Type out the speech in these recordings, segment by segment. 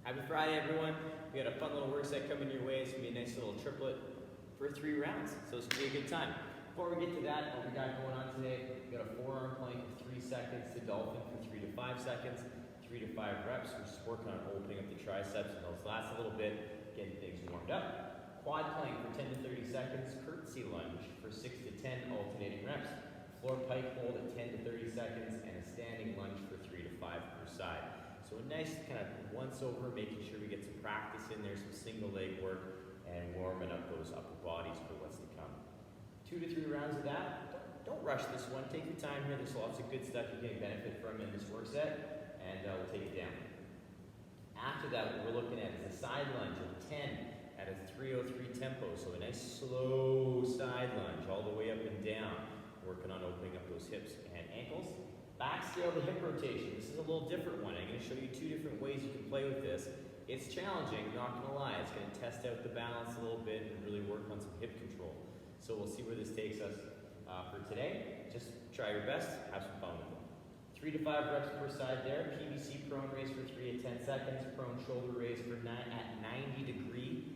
Happy Friday, everyone. We got a fun little work set coming your way. It's gonna be a nice little triplet for 3 rounds, so it's gonna be a good time. Before we get to that, what we got going on today, we got a forearm plank for 3 seconds to dolphin for 3 to 5 seconds, 3 to 5 reps. We're just working on opening up the triceps, and those last a little bit, getting things warmed up. Quad plank for 10 to 30 seconds, curtsy lunge for 6 to 10 alternating reps. Floor pike hold at 10 to 30 seconds, and a standing lunge for 3 to 5 per side. So a nice kind of once over, making sure we get some practice in there, some single leg work, and warming up those upper bodies for what's to come. 2 to 3 rounds of that. Don't rush this one. Take your time here. There's lots of good stuff you're getting benefit from in this work set, and we'll take it down. After that, what we're looking at is a side lunge of 10 at a 3:03 tempo. So a nice slow side lunge all the way up and down, working on opening up those hips and ankles. Back scale the hip rotation. This is a little different one. I'm going to show you 2 different ways you can play with this. It's challenging, not going to lie. It's going to test out the balance a little bit and really work on some hip control. So we'll see where this takes us for today. Just try your best, have some fun with it. 3 to 5 reps per side there. PVC Prone Raise for 3 to 10 seconds. Prone Shoulder Raise for at 90-degree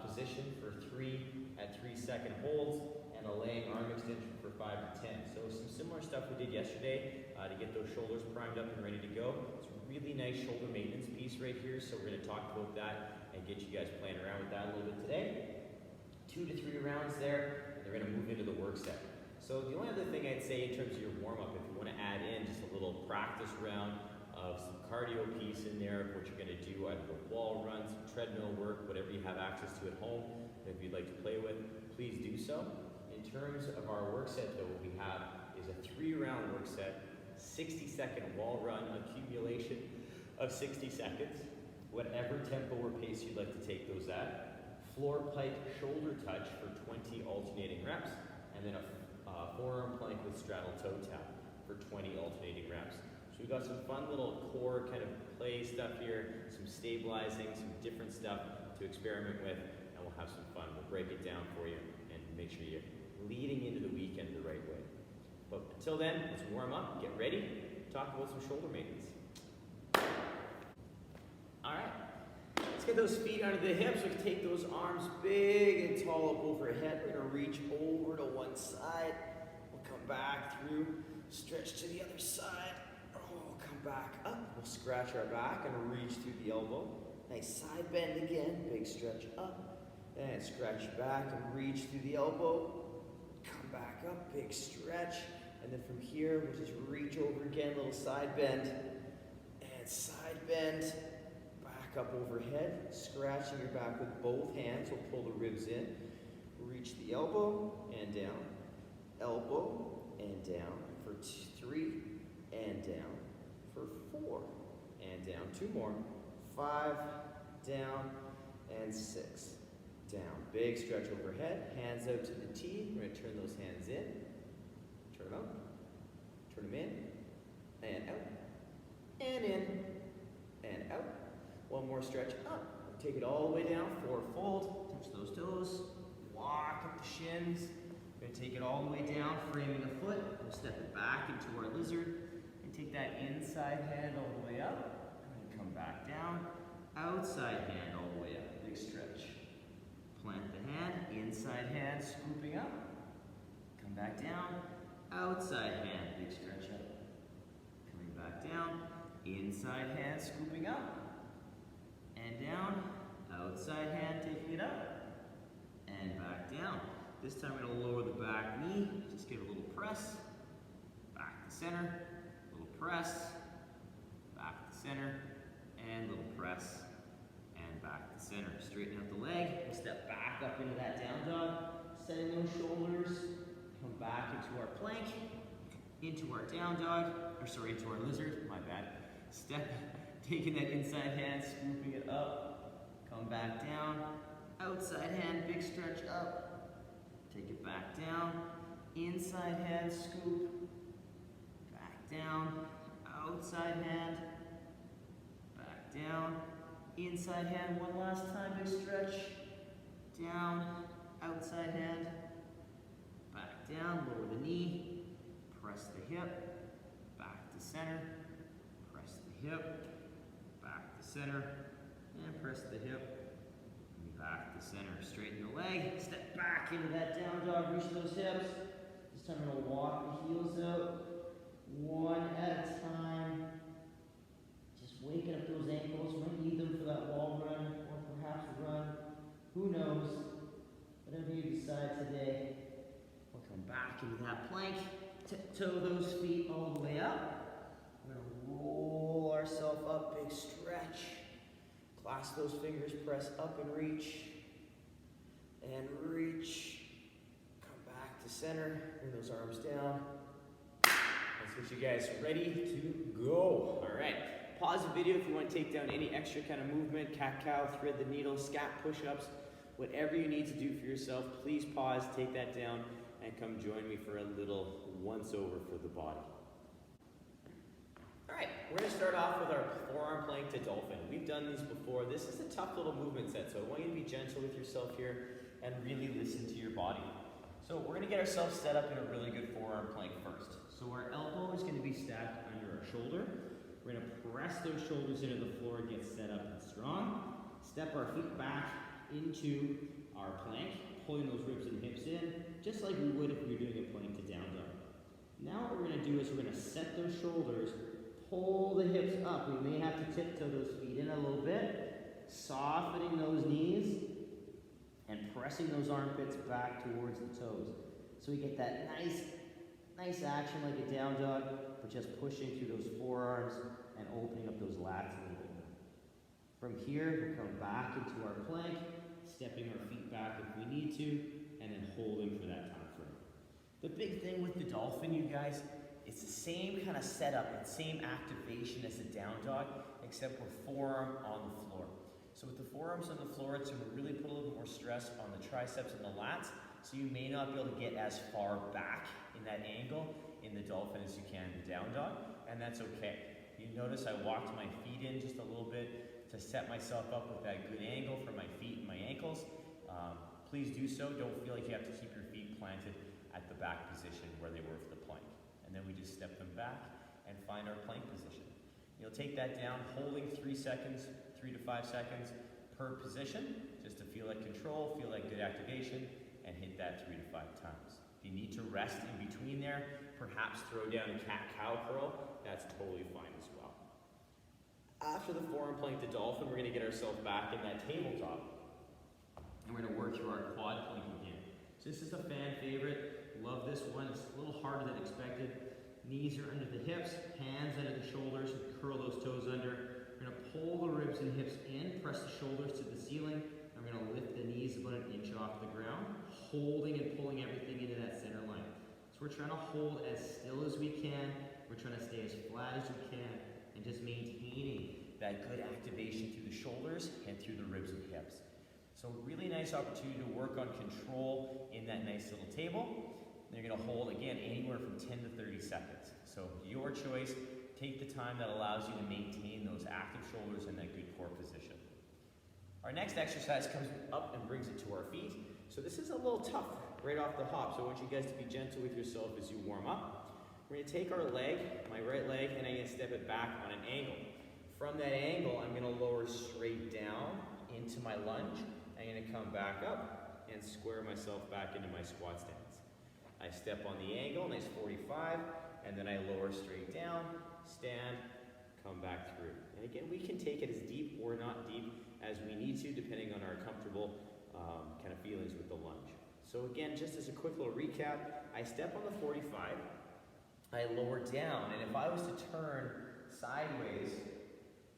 position for 3 at 3-second holds. And a laying arm extension for 5 to 10. So some similar stuff we did yesterday to get those shoulders primed up and ready to go. It's a really nice shoulder maintenance piece right here, so we're going to talk about that and get you guys playing around with that a little bit today. 2 to 3 rounds there, and they're going to move into the work set. So the only other thing I'd say in terms of your warm-up, if you want to add in just a little practice round of some cardio piece in there of what you're going to do, either a wall run, some treadmill work, whatever you have access to at home, if you'd like to play with, please do so. In terms of our work set, though, what we have is a 3-round work set, 60-second wall run accumulation of 60 seconds, whatever tempo or pace you'd like to take those at. Floor pike shoulder touch for 20 alternating reps, and then a forearm plank with straddle toe tap for 20 alternating reps. So we've got some fun little core kind of play stuff here, some stabilizing, some different stuff to experiment with, and we'll have some fun. We'll break it down for you and make sure you're leading into the weekend the right way. But until then, let's warm up, get ready, talk about some shoulder maintenance. All right, let's get those feet under the hips. We can take those arms big and tall up overhead. We're gonna reach over to one side. We'll come back through, stretch to the other side. Oh, come back up. We'll scratch our back and reach through the elbow. Nice side bend again, big stretch up. And scratch back and reach through the elbow. Come back up, big stretch. And then from here, we'll just reach over again, little side bend. And side bend, back up overhead. Scratching your back with both hands. We'll pull the ribs in. Reach the elbow and down. Elbow and down for 3 and down for 4 and down. 2 more. 5, down, and 6. Down. Big stretch overhead. Hands out to the T. We're going to turn those hands in. Turn them out. Turn them in. And out. And in. And out. One more stretch up. We'll take it all the way down. 4 fold. Touch those toes. Walk up the shins. We're going to take it all the way down, framing the foot. We'll step it back into our lizard. And take that inside hand all the way up. And then come back down. Outside hand all the way up. Big stretch. Plant the hand, inside hand, scooping up. Come back down, outside hand, big stretch up. Coming back down, inside hand, scooping up. And down, outside hand, taking it up. And back down. This time we're going to lower the back knee, just give it a little press. Back to center, little press. Back to center, and little press. Back to center. Straighten out the leg. We'll step back up into that down dog. Setting those shoulders. Come back into our plank. Into our down dog. Into our lizard. My bad. Step. Taking that inside hand. Scooping it up. Come back down. Outside hand. Big stretch up. Take it back down. Inside hand. Scoop. Back down. Outside hand. Back down. Inside hand, one last time, big stretch. Down, outside hand. Back down, lower the knee. Press the hip. Back to center. Press the hip. Back to center. and press the hip, and back to center. Straighten the leg, step back into that down dog, reach those hips. This time I'm going to walk the heels out, one at a time. Just waking up those ankles. Might need them for that wall run, or perhaps a run. Who knows? Whatever you decide today. We'll come back into that plank. Tiptoe those feet all the way up. We're going to roll ourselves up, big stretch. Clasp those fingers, press up and reach. And reach. Come back to center. Bring those arms down. Let's get you guys ready to go. All right. Pause the video if you want to take down any extra kind of movement. Cat-cow, thread the needle, scat push-ups. Whatever you need to do for yourself, please pause, take that down, and come join me for a little once-over for the body. All right, we're going to start off with our forearm plank to dolphin. We've done these before. This is a tough little movement set, so I want you to be gentle with yourself here and really listen to your body. So we're going to get ourselves set up in a really good forearm plank first. So our elbow is going to be stacked under our shoulder. We're going to press those shoulders into the floor, get set up and strong. Step our feet back into our plank, pulling those ribs and hips in, just like we would if we were doing a plank to down dog. Now what we're going to do is we're going to set those shoulders, pull the hips up. We may have to tiptoe those feet in a little bit, softening those knees, and pressing those armpits back towards the toes. So we get that nice action like a down dog, but just pushing through those forearms and opening up those lats a little bit more. From here, we'll come back into our plank, stepping our feet back if we need to, and then holding for that time frame. The big thing with the dolphin, you guys, it's the same kind of setup and same activation as the down dog, except we're forearm on the floor. So with the forearms on the floor, it's going to really put a little bit more stress on the triceps and the lats, so you may not be able to get as far back in that angle in the dolphin as you can in the down dog, and that's okay. You notice I walked my feet in just a little bit to set myself up with that good angle for my feet and my ankles. Please do so. Don't feel like you have to keep your feet planted at the back position where they were for the plank. And then we just step them back and find our plank position. You'll take that down, holding 3 seconds, 3 to 5 seconds per position, just to feel that control, feel that good activation, and hit that 3 to 5 times. If you need to rest in between there, perhaps throw down a cat-cow curl, that's totally fine as well. After the forearm plank to dolphin, we're going to get ourselves back in that tabletop. And we're going to work through our quad plank again. So this is a fan favorite. Love this one. It's a little harder than expected. Knees are under the hips, hands under the shoulders, curl those toes under. We're going to pull the ribs and hips in, press the shoulders to the ceiling. And we're going to lift the knees about an inch off the ground, holding and pulling everything into that center line. So we're trying to hold as still as we can. We're trying to stay as flat as we can, and just maintaining that good activation through the shoulders and through the ribs and hips. So really nice opportunity to work on control in that nice little table. And you're going to hold, again, anywhere from 10 to 30 seconds. So your choice. Take the time that allows you to maintain those active shoulders in that good core position. Our next exercise comes up and brings it to our feet. So this is a little tough right off the hop. So I want you guys to be gentle with yourself as you warm up. We're going to take our leg, my right leg, and I'm going to step it back on an angle. From that angle, I'm going to lower straight down into my lunge. I'm going to come back up and square myself back into my squat stance. I step on the angle, nice 45, and then I lower straight down, stand, come back through. And again, we can take it as deep or not deep as we need to, depending on our comfortable kind of feelings with the lunge. So again, just as a quick little recap, I step on the 45, I lower down, and if I was to turn sideways,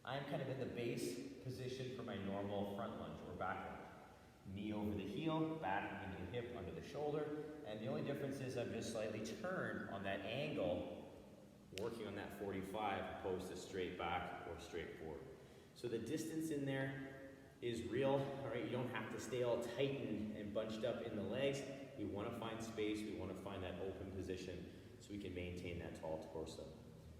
I'm kind of in the base position for my normal front lunge or back lunge. Knee over the heel, back into the hip, under the shoulder, and the only difference is I've just slightly turned on that angle, working on that 45 opposed to straight back or straight forward. So the distance in there is real, all right? You don't have to stay all tight and bunched up in the legs. We want to find space, we want to find that open position so we can maintain that tall torso.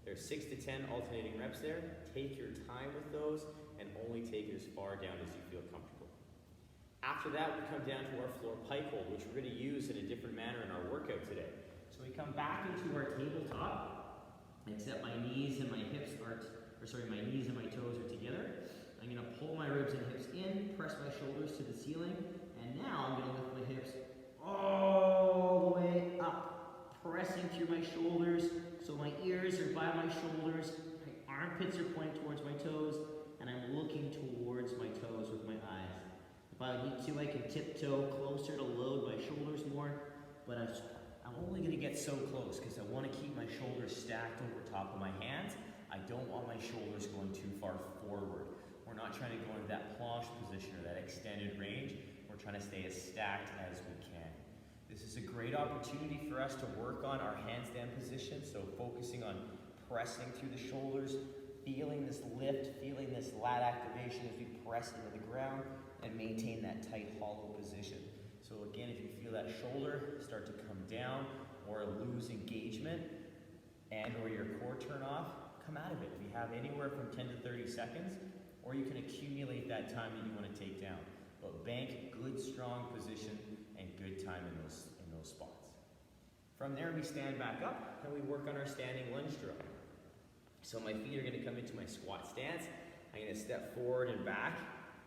There's 6 to 10 alternating reps there. Take your time with those and only take it as far down as you feel comfortable. After that, we come down to our floor pike hold, which we're going to use in a different manner in our workout today. So we come back into our tabletop, except my knees and my hips my knees and my toes are together. I'm going to pull my ribs and ceiling. And now I'm gonna lift my hips all the way up, pressing through my shoulders. So my ears are by my shoulders, my armpits are pointing towards my toes, and I'm looking towards my toes with my eyes. If I need to, I can tiptoe closer to load my shoulders more, but I'm only gonna get so close because I wanna keep my shoulders stacked over top of my hands. I don't want my shoulders going too far forward. We're not trying to go into that planche position or that extended range. We're trying to stay as stacked as we can. This is a great opportunity for us to work on our handstand position, so focusing on pressing through the shoulders, feeling this lift, feeling this lat activation as we press into the ground and maintain that tight hollow position. So again, if you feel that shoulder start to come down or lose engagement and or your core turn off, come out of it. We have anywhere from 10 to 30 seconds, or you can accumulate that time that you want to take down. But bank good, strong position and good time in those spots. From there, we stand back up and we work on our standing lunge drill. So my feet are going to come into my squat stance. I'm going to step forward and back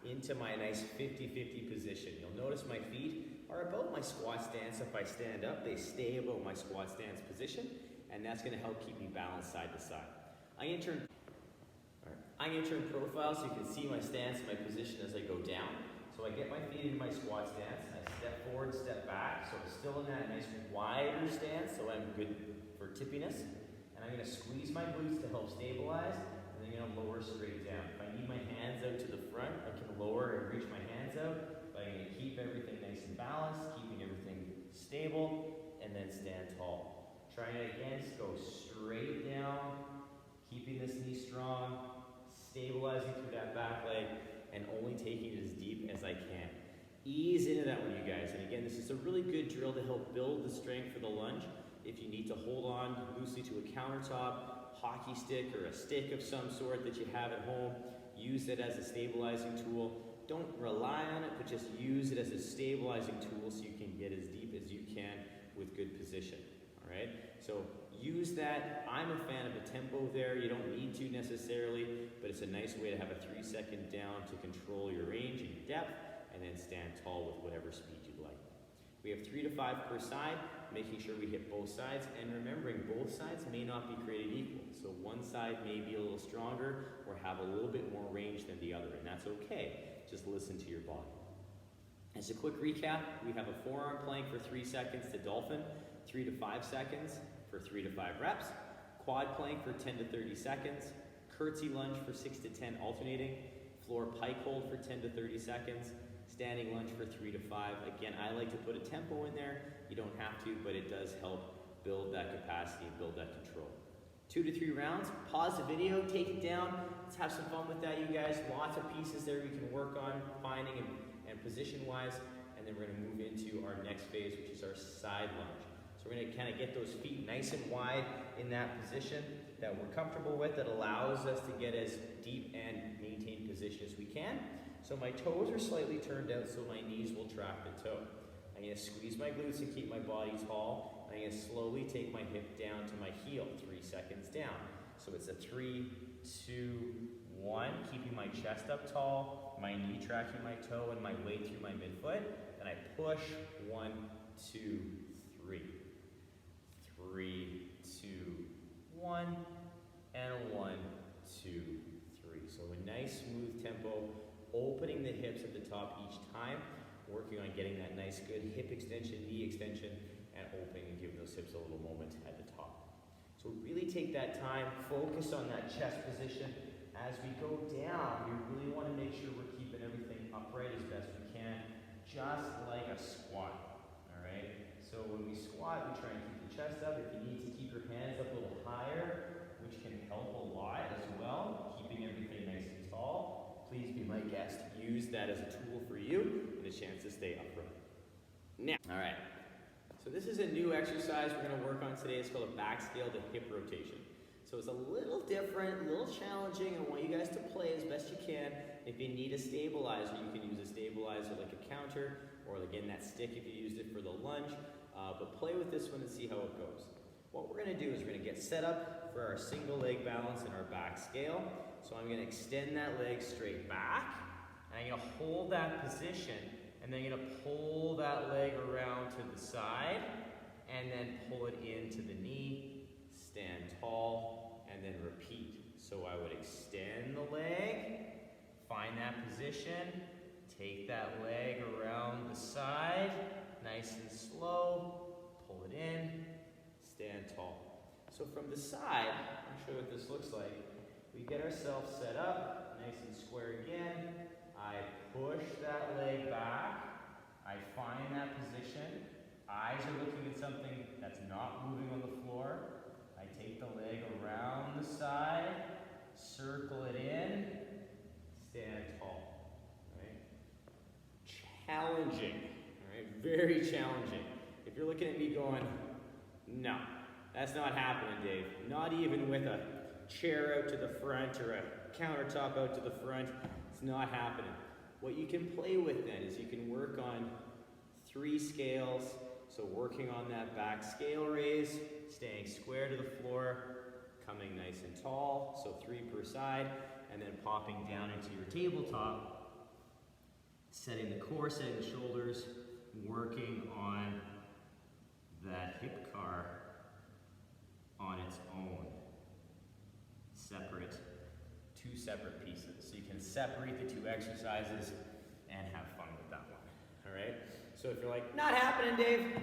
into my nice 50-50 position. You'll notice my feet are above my squat stance. If I stand up, they stay above my squat stance position, and that's going to help keep me balanced side to side. I'm going to turn profile so you can see my stance, my position as I go down. So I get my feet into my squat stance, I step forward, step back, so I'm still in that nice wider stance, so I'm good for tippiness. And I'm going to squeeze my glutes to help stabilize, and then I'm going to lower straight down. If I need my hands out to the front, I can lower and reach my hands out, but I'm going to keep everything nice and balanced, keeping everything stable, and then stand tall. Trying it again, go straight down, keeping this knee strong, stabilizing through that back leg, and only taking it as deep as I can. Ease into that one, you guys. And again, this is a really good drill to help build the strength for the lunge. If you need to hold on loosely to a countertop, hockey stick, or a stick of some sort that you have at home, use it as a stabilizing tool. Don't rely on it, but just use it as a stabilizing tool so you can get as deep as you can with good position. All right? So use that. I'm a fan of a tempo there. You don't need to necessarily, but it's a nice way to have a 3-second down to control your range and your depth, and then stand tall with whatever speed you'd like. We have 3 to 5 per side, making sure we hit both sides, and remembering both sides may not be created equal. So one side may be a little stronger or have a little bit more range than the other, and that's okay. Just listen to your body. As a quick recap, we have a forearm plank for 3 seconds to dolphin, 3 to 5 seconds for 3 to 5 reps, quad plank for 10 to 30 seconds, curtsy lunge for 6 to 10 alternating, floor pike hold for 10 to 30 seconds, standing lunge for 3 to 5. Again, I like to put a tempo in there. You don't have to, but it does help build that capacity and build that control. 2 to 3 rounds. Pause the video, take it down. Let's have some fun with that, you guys. Lots of pieces there we can work on, finding and position-wise. And then we're going to move into our next phase, which is our side lunge. So we're going to kind of get those feet nice and wide in that position that we're comfortable with, that allows us to get as deep and maintained position as we can. So my toes are slightly turned out so my knees will track the toe. I'm going to squeeze my glutes and keep my body tall. I'm going to slowly take my hip down to my heel, 3 seconds down. So it's a 3, 2, 1, keeping my chest up tall, my knee tracking my toe and my weight through my midfoot. Then I push, 1, 2, 3. 3, 2, 1, and 1, 2, 3. So a nice smooth tempo, opening the hips at the top each time, working on getting that nice good hip extension, knee extension, and opening and giving those hips a little moment at the top. So really take that time, focus on that chest position. As we go down, we really want to make sure we're keeping everything upright as best we can, just like a squat, all right? So when we squat, we try and keep the chest up. If you need to keep your hands up a little higher, which can help a lot as well, keeping everything nice and tall, please be my guest. Use that as a tool for you and a chance to stay upright. Now, all right. So this is a new exercise we're going to work on today. It's called a back scale to hip rotation. So it's a little different, a little challenging. I want you guys to play as best you can. If you need a stabilizer, you can use a stabilizer like a counter, or again that stick if you used it for the lunge. But play with this one and see how it goes. What we're going to do is we're going to get set up for our single leg balance in our back scale. So I'm going to extend that leg straight back, and I'm going to hold that position And then you're gonna pull that leg around to the side and then pull it into the knee, stand tall, and then repeat. So I would extend the leg, find that position, take that leg around the side, nice and slow, pull it in, stand tall. So from the side, I'll show you what this looks like. We get ourselves set up, nice and square again. I push that leg back. I find that position. Eyes are looking at something that's not moving on the floor. I take the leg around the side, circle it in, stand tall. Right? Challenging. All right? Very challenging. If you're looking at me going, no, that's not happening, Dave. Not even with a chair out to the front or a countertop out to the front. It's not happening. What you can play with then is you can work on 3 scales. So working on that back scale raise, staying square to the floor, coming nice and tall, so 3 per side, and then popping down into your tabletop, setting the core, setting the shoulders, working on that hip C.A.R. on its own. Separate, 2 separate pieces. So you can separate the 2 exercises and have fun with that one, all right? So if you're like, not happening, Dave,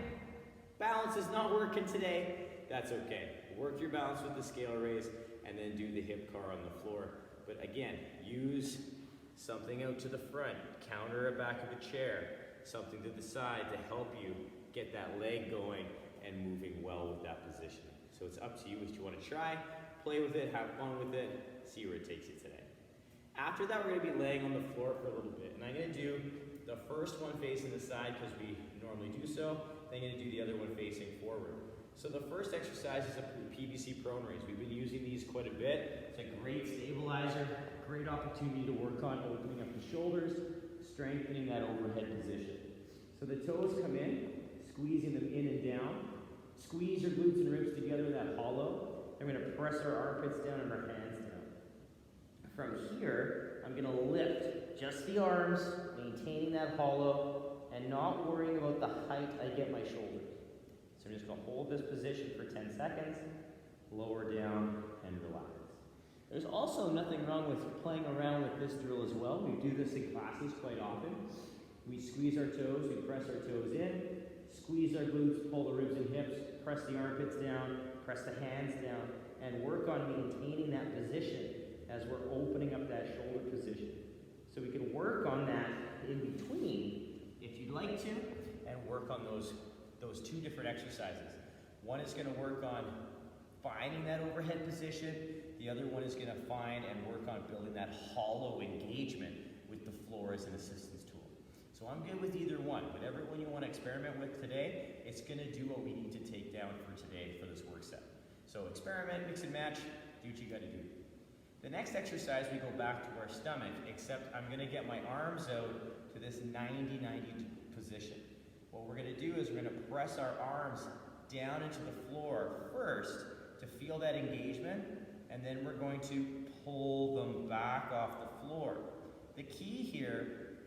balance is not working today, that's okay. Work your balance with the scale raise and then do the hip C.A.R. on the floor. But again, use something out to the front, counter a back of a chair, something to the side to help you get that leg going and moving well with that position. So it's up to you what you want to try, play with it, have fun with it, see where it takes you today. After that, we're going to be laying on the floor for a little bit. And I'm going to do the first one facing the side because we normally do so. Then I'm going to do the other one facing forward. So the first exercise is a PVC Prone Raise. We've been using these quite a bit. It's a great stabilizer, great opportunity to work on opening up the shoulders, strengthening that overhead position. So the toes come in, squeezing them in and down. Squeeze your glutes and ribs together in that hollow. I'm going to press our armpits down and our hands down. From here, I'm going to lift just the arms, maintaining that hollow, and not worrying about the height I get my shoulders. So I'm just going to hold this position for 10 seconds, lower down, and relax. There's also nothing wrong with playing around with this drill as well. We do this in classes quite often. We squeeze our toes, we press our toes in, squeeze our glutes, pull the ribs and hips, press the armpits down, press the hands down, and work on maintaining that position as we're opening up that shoulder position. So we can work on that in between, if you'd like to, and work on those 2 different exercises. One is going to work on finding that overhead position. The other one is going to find and work on building that hollow engagement with the floor as an assistance tool. So I'm good with either one. Whatever one you want to experiment with today, it's going to do what we need to take down for today for this work set. So experiment, mix and match, do what you got to do. The next exercise, we go back to our stomach, except I'm going to get my arms out to this 90-90 position. What we're going to do is we're going to press our arms down into the floor first to feel that engagement, and then we're going to pull them back off the floor. The key here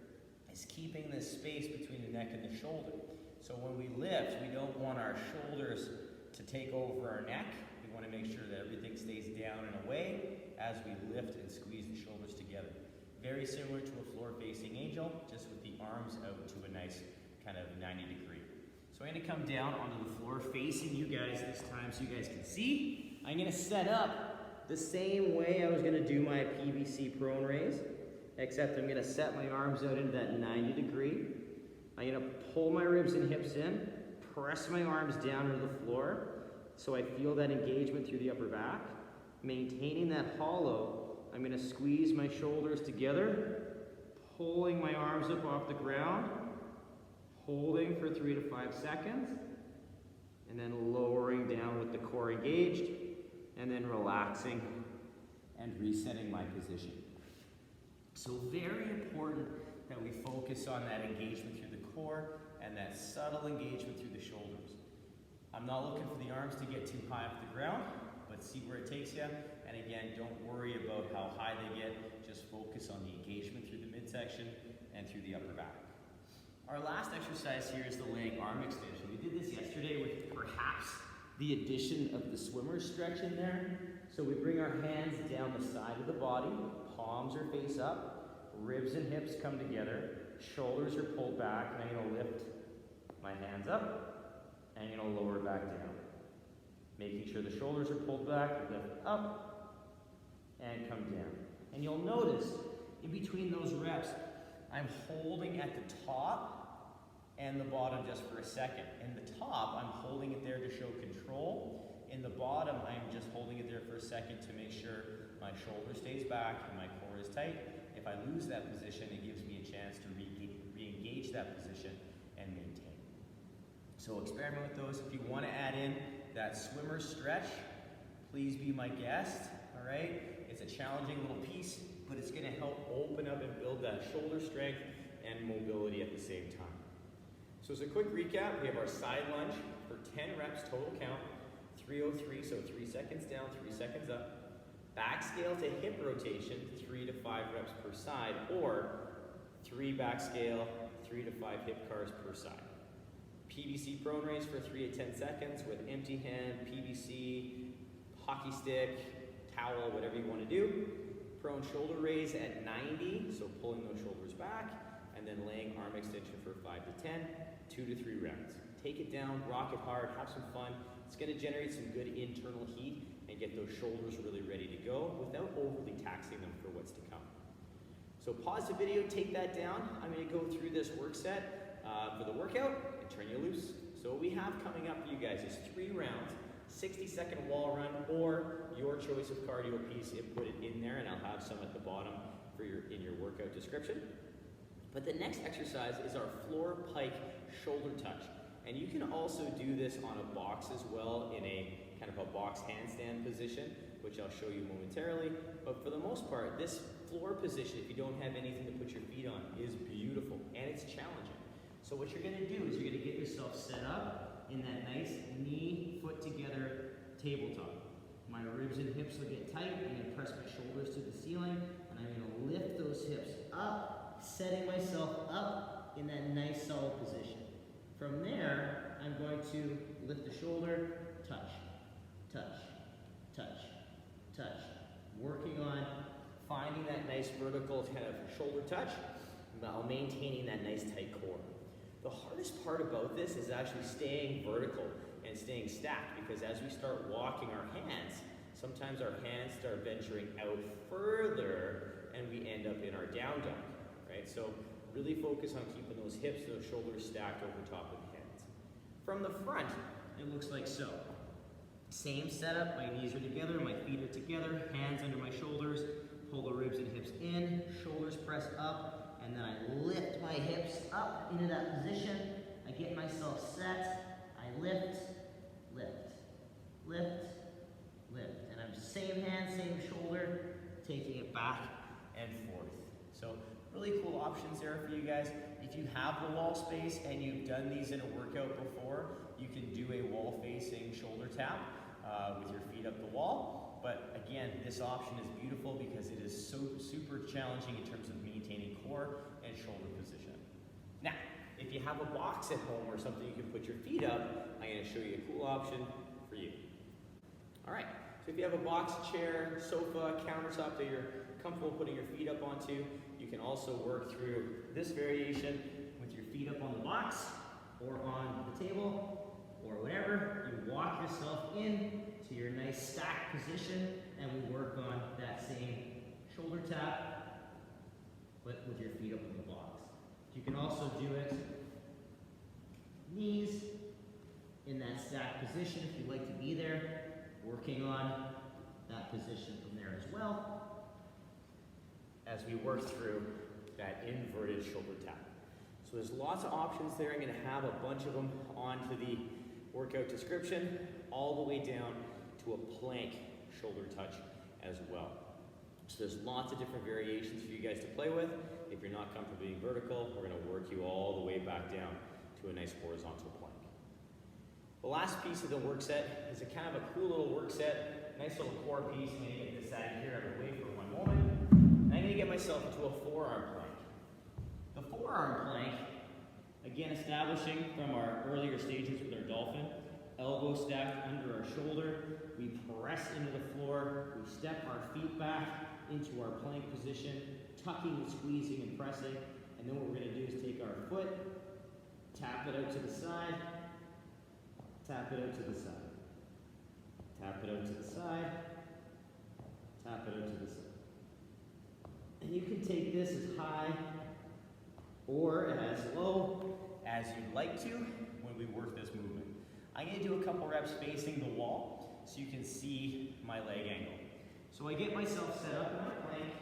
is keeping this space between the neck and the shoulder. So when we lift, we don't want our shoulders to take over our neck. We want to make sure that everything stays down and away as we lift and squeeze the shoulders together. Very similar to a floor-facing angel, just with the arms out to a nice kind of 90 degree. So I'm going to come down onto the floor facing you guys this time so you guys can see. I'm going to set up the same way I was going to do my PVC Prone Raise, except I'm going to set my arms out into that 90 degree. I'm going to pull my ribs and hips in, press my arms down to the floor so I feel that engagement through the upper back. Maintaining that hollow, I'm going to squeeze my shoulders together, pulling my arms up off the ground, holding for 3 to 5 seconds, and then lowering down with the core engaged, and then relaxing and resetting my position. So very important that we focus on that engagement through the core and that subtle engagement through the shoulders. I'm not looking for the arms to get too high off the ground, but see where it takes you. And again, don't worry about how high they get. Just focus on the engagement through the midsection and through the upper back. Our last exercise here is the leg arm extension. We did this yesterday with perhaps the addition of the swimmer stretch in there. So we bring our hands down the side of the body, palms are face up, ribs and hips come together, shoulders are pulled back, and I'm going to lift my hands up, and I'm going to lower back down. Making sure the shoulders are pulled back, lift up, and come down. And you'll notice, in between those reps, I'm holding at the top and the bottom just for a second. In the top, I'm holding it there to show control. In the bottom, I'm just holding it there for a second to make sure my shoulder stays back and my core is tight. If I lose that position, it gives me a chance to re-engage that position and maintain. So experiment with those. If you want to add in that swimmer stretch, please be my guest, all right? It's a challenging little piece, but it's gonna help open up and build that shoulder strength and mobility at the same time. So as a quick recap, we have our side lunge for 10 reps total count, 303, so 3 seconds down, 3 seconds up. Back scale to hip rotation, 3 to 5 reps per side, or 3 back scale, 3 to 5 hip C.A.R.s per side. PVC Prone Raise for 3 to 10 seconds with empty hand, PVC, hockey stick, towel, whatever you want to do. Prone shoulder raise at 90, so pulling those shoulders back, and then laying arm extension for 5 to 10, 2 to 3 rounds. Take it down, rock it hard, have some fun. It's going to generate some good internal heat and get those shoulders really ready to go without overly taxing them for what's to come. So pause the video, take that down. I'm going to go through this work set for the workout and turn you loose. So what we have coming up for you guys is 3 rounds, 60-second wall run, or your choice of cardio piece, and put it in there, and I'll have some at the bottom for in your workout description. But the next exercise is our floor pike shoulder touch. And you can also do this on a box as well, in a kind of a box handstand position, which I'll show you momentarily. But for the most part, this floor position, if you don't have anything to put your feet on, is beautiful, and it's challenging. So what you're gonna do is you're gonna get yourself set up in that nice knee, foot together tabletop. My ribs and hips will get tight. I'm gonna press my shoulders to the ceiling, and I'm gonna lift those hips up, setting myself up in that nice solid position. From there, I'm going to lift the shoulder, touch, touch, touch, touch. Working on finding that nice vertical kind of shoulder touch while maintaining that nice tight core. The hardest part about this is actually staying vertical and staying stacked, because as we start walking our hands, sometimes our hands start venturing out further and we end up in our down dog, right? So really focus on keeping those hips and those shoulders stacked over top of the hands. From the front, it looks like so. Same setup, my knees are together, my feet are together, hands under my shoulders, pull the ribs and hips in, shoulders press up, and then I lift my hips up into that position. I get myself set, I lift, lift, lift, lift. And I'm same hand, same shoulder, taking it back and forth. So really cool options there for you guys. If you have the wall space and you've done these in a workout before, you can do a wall facing shoulder tap with your feet up the wall. But again, this option is beautiful because it is so super challenging in terms of maintaining core and shoulder position. Now, if you have a box at home or something you can put your feet up, I'm going to show you a cool option for you. All right, so if you have a box, chair, sofa, countertop that you're comfortable putting your feet up onto, you can also work through this variation with your feet up on the box or on the table or whatever. You walk yourself in to your nice stacked position, and we work on that same shoulder tap, but with your feet up on the box. You can also do it knees in that stacked position if you'd like to be there, working on that position from there as well, as we work through that inverted shoulder tap. So there's lots of options there. I'm going to have a bunch of them onto the workout description, all the way down to a plank shoulder touch as well. So there's lots of different variations for you guys to play with. If you're not comfortable being vertical, we're going to work you all the way back down to a nice horizontal plank. The last piece of the work set is a kind of a cool little work set, nice little core piece. I'm going to get this out of here out of the way for one moment. And I'm going to get myself into a forearm plank. The forearm plank, Again, establishing from our earlier stages with our Dolphin, elbow stacked under our shoulder, we press into the floor, we step our feet back into our plank position, tucking and squeezing and pressing, and then what we're going to do is take our foot, tap it out to the side, tap it out to the side, tap it out to the side, tap it out to the side. And you can take this as high or as low as you'd like to when we work this movement. I'm going to do a couple reps facing the wall so you can see my leg angle. So I get myself set up in my plank,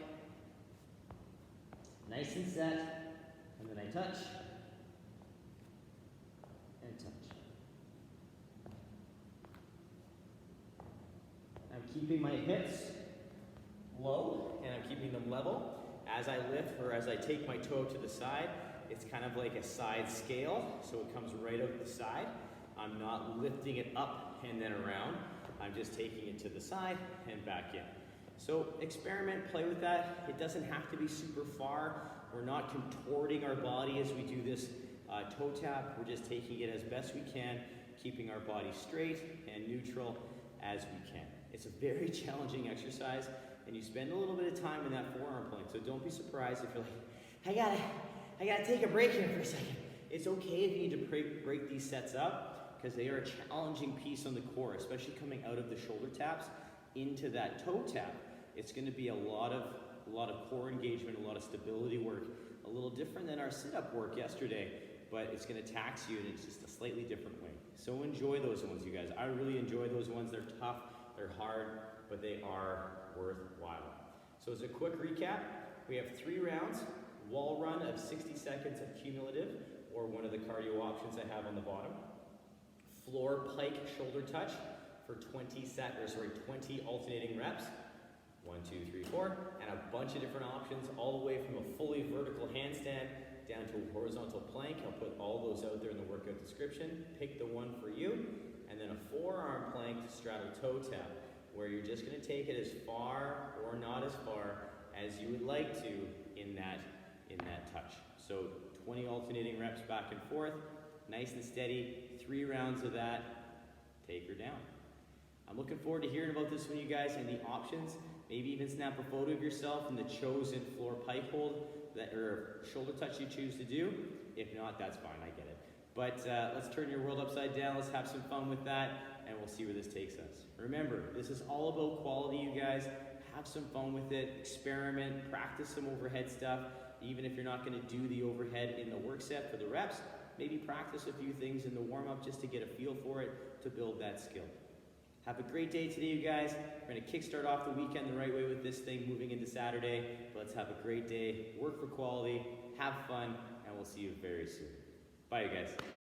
nice and set, and then I touch, and touch. I'm keeping my hips low, and I'm keeping them level. As I lift, or as I take my toe to the side, it's kind of like a side scale, so it comes right out the side. I'm not lifting it up and then around. I'm just taking it to the side and back in. So experiment, play with that. It doesn't have to be super far. We're not contorting our body as we do this toe tap. We're just taking it as best we can, keeping our body straight and neutral as we can. It's a very challenging exercise, and you spend a little bit of time in that forearm plank. So don't be surprised if you're like, I gotta take a break here for a second. It's okay if you need to break these sets up, because they are a challenging piece on the core, especially coming out of the shoulder taps into that toe tap. It's going to be a lot of core engagement, a lot of stability work, a little different than our sit-up work yesterday, but it's going to tax you, and it's just a slightly different way. So enjoy those ones, you guys. I really enjoy those ones. They're tough, they're hard, but they are worthwhile. So as a quick recap, we have 3 rounds, wall run of 60 seconds of cumulative, or one of the cardio options I have on the bottom. Floor pike shoulder touch for 20 alternating reps. 1, 2, 3, 4, and a bunch of different options, all the way from a fully vertical handstand down to a horizontal plank. I'll put all those out there in the workout description. Pick the one for you, and then a forearm plank straddle toe tap, where you're just going to take it as far or not as far as you would like to in that touch. So 20 alternating reps back and forth, nice and steady, 3 rounds of that, take her down. I'm looking forward to hearing about this from you guys and the options. Maybe even snap a photo of yourself in the chosen floor pike hold or shoulder touch you choose to do. If not, that's fine, I get it. But let's turn your world upside down, let's have some fun with that, and we'll see where this takes us. Remember, this is all about quality, you guys. Have some fun with it, experiment, practice some overhead stuff. Even if you're not going to do the overhead in the work set for the reps, maybe practice a few things in the warm-up just to get a feel for it, to build that skill. Have a great day today, you guys. We're going to kickstart off the weekend the right way with this thing moving into Saturday. Let's have a great day, work for quality, have fun, and we'll see you very soon. Bye, you guys.